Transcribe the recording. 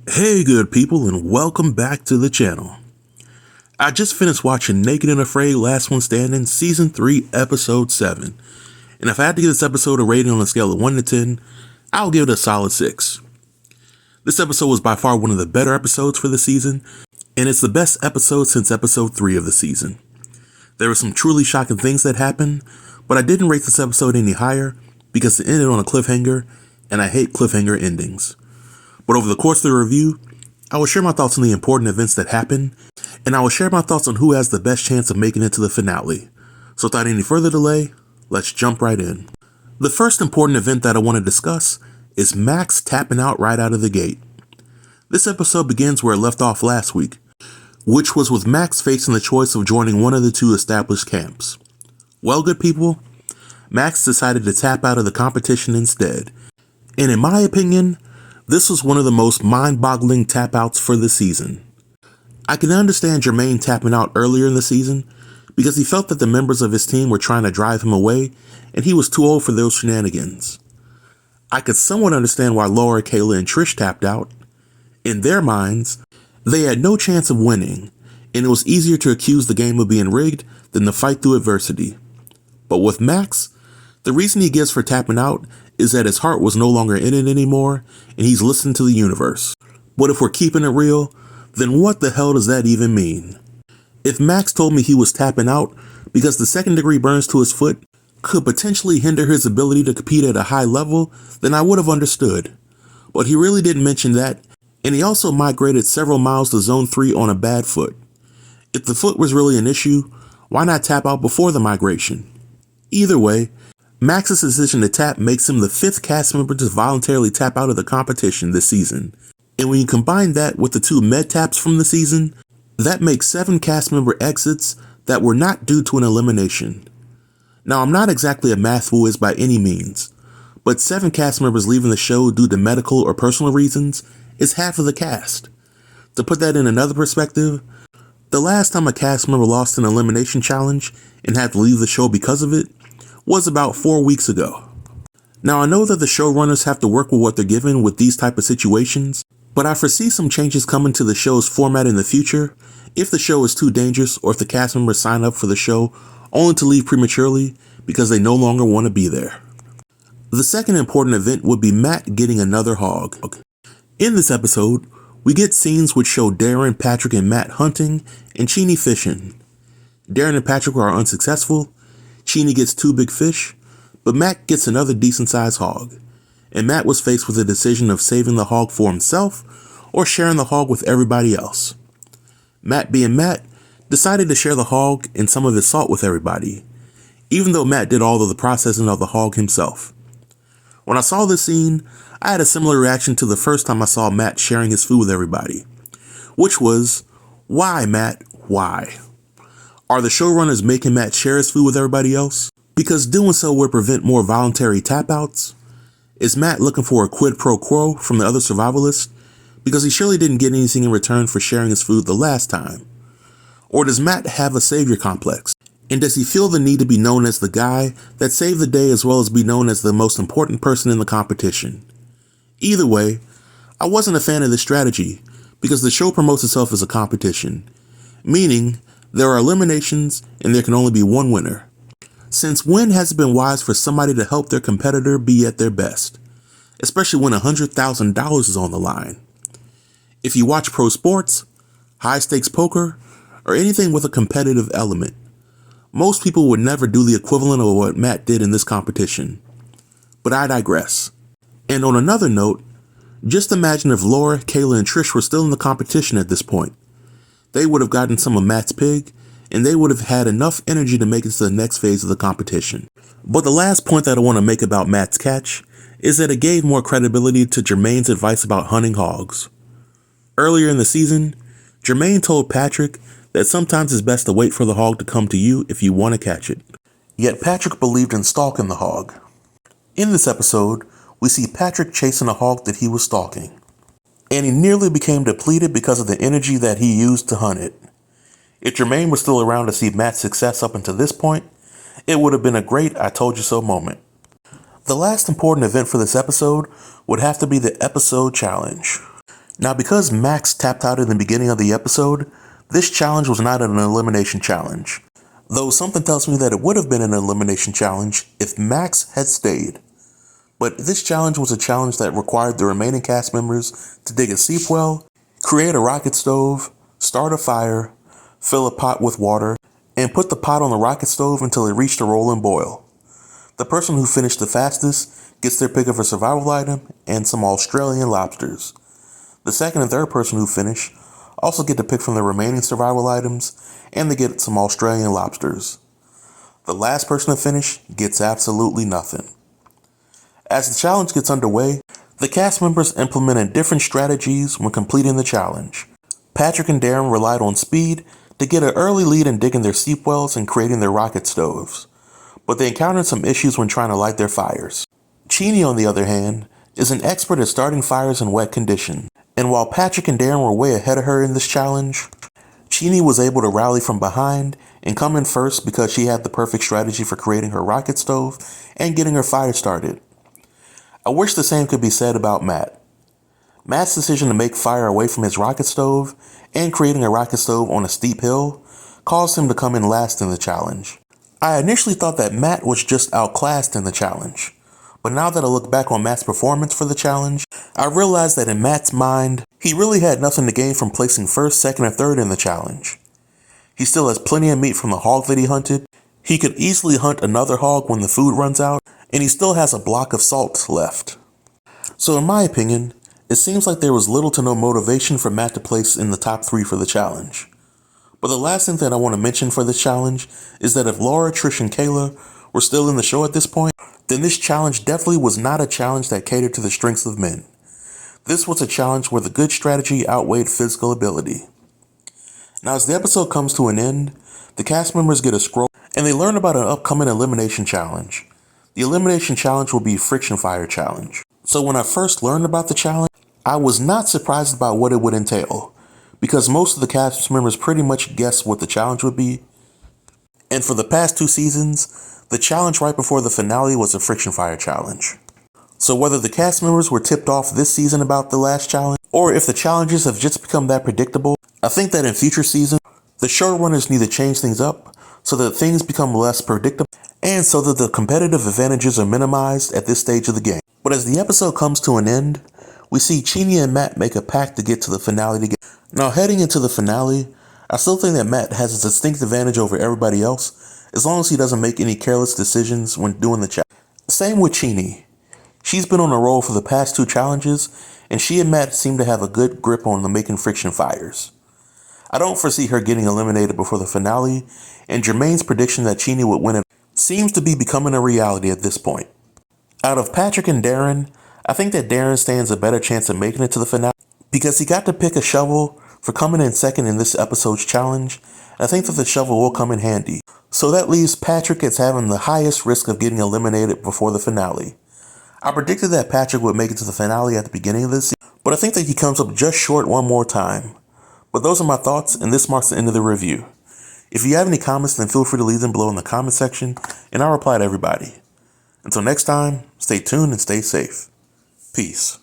Hey good people, and welcome back to the channel. I just finished watching Naked and Afraid Last One Standing Season 3 Episode 7, and if I had to give this episode a rating on a scale of 1 to 10, I'll give it a solid 6. This episode was by far one of the better episodes for the season, and it's the best episode since episode 3 of the season. There were some truly shocking things that happened, but I didn't rate this episode any higher because it ended on a cliffhanger, and I hate cliffhanger endings. But over the course of the review, I will share my thoughts on the important events that happened, and I will share my thoughts on who has the best chance of making it to the finale. So without any further delay, let's jump right in. The first important event that I want to discuss is Max tapping out right out of the gate. This episode begins where it left off last week, which was with Max facing the choice of joining one of the two established camps. Well, good people, Max decided to tap out of the competition instead, and in my opinion, this was one of the most mind-boggling tap-outs for the season. I can understand Jermaine tapping out earlier in the season because he felt that the members of his team were trying to drive him away and he was too old for those shenanigans. I could somewhat understand why Laura, Kayla, and Trish tapped out. In their minds, they had no chance of winning, and it was easier to accuse the game of being rigged than to fight through adversity. But with Max, the reason he gives for tapping out is that his heart was no longer in it anymore, and he's listening to the universe. But if we're keeping it real, then what the hell does that even mean? If Max told me he was tapping out because the second-degree burns to his foot could potentially hinder his ability to compete at a high level, then I would have understood. But he really didn't mention that, and he also migrated several miles to Zone 3 on a bad foot. If the foot was really an issue, why not tap out before the migration? Either way, Max's decision to tap makes him the 5th cast member to voluntarily tap out of the competition this season. And when you combine that with the 2 med taps from the season, that makes 7 cast member exits that were not due to an elimination. Now, I'm not exactly a math whiz by any means, but 7 cast members leaving the show due to medical or personal reasons is half of the cast. To put that in another perspective, the last time a cast member lost an elimination challenge and had to leave the show because of it was about 4 weeks ago. Now, I know that the showrunners have to work with what they're given with these type of situations, but I foresee some changes coming to the show's format in the future if the show is too dangerous or if the cast members sign up for the show only to leave prematurely because they no longer want to be there. The second important event would be Matt getting another hog. In this episode, we get scenes which show Darren, Patrick, and Matt hunting and Chini fishing. Darren and Patrick are unsuccessful, Chini gets 2 big fish, but Matt gets another decent-sized hog, and Matt was faced with the decision of saving the hog for himself or sharing the hog with everybody else. Matt, being Matt, decided to share the hog and some of his salt with everybody, even though Matt did all of the processing of the hog himself. When I saw this scene, I had a similar reaction to the first time I saw Matt sharing his food with everybody, which was, why, Matt, why? Are the showrunners making Matt share his food with everybody else? Because doing so would prevent more voluntary tap-outs? Is Matt looking for a quid pro quo from the other survivalists? Because he surely didn't get anything in return for sharing his food the last time. Or does Matt have a savior complex? And does he feel the need to be known as the guy that saved the day as well as be known as the most important person in the competition? Either way, I wasn't a fan of this strategy because the show promotes itself as a competition, meaning there are eliminations and there can only be one winner. Since when has it been wise for somebody to help their competitor be at their best, especially when $100,000 is on the line? If you watch pro sports, high stakes poker, or anything with a competitive element, most people would never do the equivalent of what Matt did in this competition. But I digress. And on another note, just imagine if Laura, Kayla, and Trish were still in the competition at this point. They would have gotten some of Matt's pig, and they would have had enough energy to make it to the next phase of the competition. But the last point that I want to make about Matt's catch is that it gave more credibility to Jermaine's advice about hunting hogs. Earlier in the season, Jermaine told Patrick that sometimes it's best to wait for the hog to come to you if you want to catch it. Yet Patrick believed in stalking the hog. In this episode, we see Patrick chasing a hog that he was stalking, and he nearly became depleted because of the energy that he used to hunt it. If Jermaine was still around to see Matt's success up until this point, it would have been a great I told you so moment. The last important event for this episode would have to be the episode challenge. Now, because Max tapped out in the beginning of the episode, this challenge was not an elimination challenge. Though something tells me that it would have been an elimination challenge if Max had stayed. But this challenge was a challenge that required the remaining cast members to dig a seep well, create a rocket stove, start a fire, fill a pot with water, and put the pot on the rocket stove until it reached a rolling boil. The person who finished the fastest gets their pick of a survival item and some Australian lobsters. The second and third person who finish also get to pick from the remaining survival items, and they get some Australian lobsters. The last person to finish gets absolutely nothing. As the challenge gets underway, the cast members implemented different strategies when completing the challenge. Patrick and Darren relied on speed to get an early lead in digging their seep wells and creating their rocket stoves, but they encountered some issues when trying to light their fires. Cheney, on the other hand, is an expert at starting fires in wet conditions, and while Patrick and Darren were way ahead of her in this challenge, Cheney was able to rally from behind and come in first because she had the perfect strategy for creating her rocket stove and getting her fire started. I wish the same could be said about Matt. Matt's decision to make fire away from his rocket stove and creating a rocket stove on a steep hill caused him to come in last in the challenge. I initially thought that Matt was just outclassed in the challenge, but now that I look back on Matt's performance for the challenge, I realized that in Matt's mind, he really had nothing to gain from placing first, second, or third in the challenge. He still has plenty of meat from the hog that he hunted, he could easily hunt another hog when the food runs out, and he still has a block of salt left. So in my opinion, it seems like there was little to no motivation for Matt to place in the top 3 for the challenge. But the last thing that I want to mention for this challenge is that if Laura, Trish, and Kayla were still in the show at this point, then this challenge definitely was not a challenge that catered to the strengths of men. This was a challenge where the good strategy outweighed physical ability. Now as the episode comes to an end, the cast members get a scroll and they learn about an upcoming elimination challenge. The elimination challenge will be Friction Fire Challenge. So when I first learned about the challenge, I was not surprised about what it would entail, because most of the cast members pretty much guessed what the challenge would be. And for the past 2 seasons, the challenge right before the finale was a Friction Fire Challenge. So whether the cast members were tipped off this season about the last challenge, or if the challenges have just become that predictable, I think that in future seasons, the showrunners need to change things up so that things become less predictable and so that the competitive advantages are minimized at this stage of the game. But as the episode comes to an end, we see Cheney and Matt make a pact to get to the finale together. Now heading into the finale, I still think that Matt has a distinct advantage over everybody else as long as he doesn't make any careless decisions when doing the challenge. Same with Cheney. She's been on a roll for the past 2 challenges, and she and Matt seem to have a good grip on the making friction fires. I don't foresee her getting eliminated before the finale, and Jermaine's prediction that Cheney would win it seems to be becoming a reality at this point. Out of Patrick and Darren, I think that Darren stands a better chance of making it to the finale because he got to pick a shovel for coming in second in this episode's challenge, and I think that the shovel will come in handy. So that leaves Patrick as having the highest risk of getting eliminated before the finale. I predicted that Patrick would make it to the finale at the beginning of this season, but I think that he comes up just short one more time. But those are my thoughts, and this marks the end of the review. If you have any comments, then feel free to leave them below in the comment section, and I'll reply to everybody. Until next time, stay tuned and stay safe. Peace.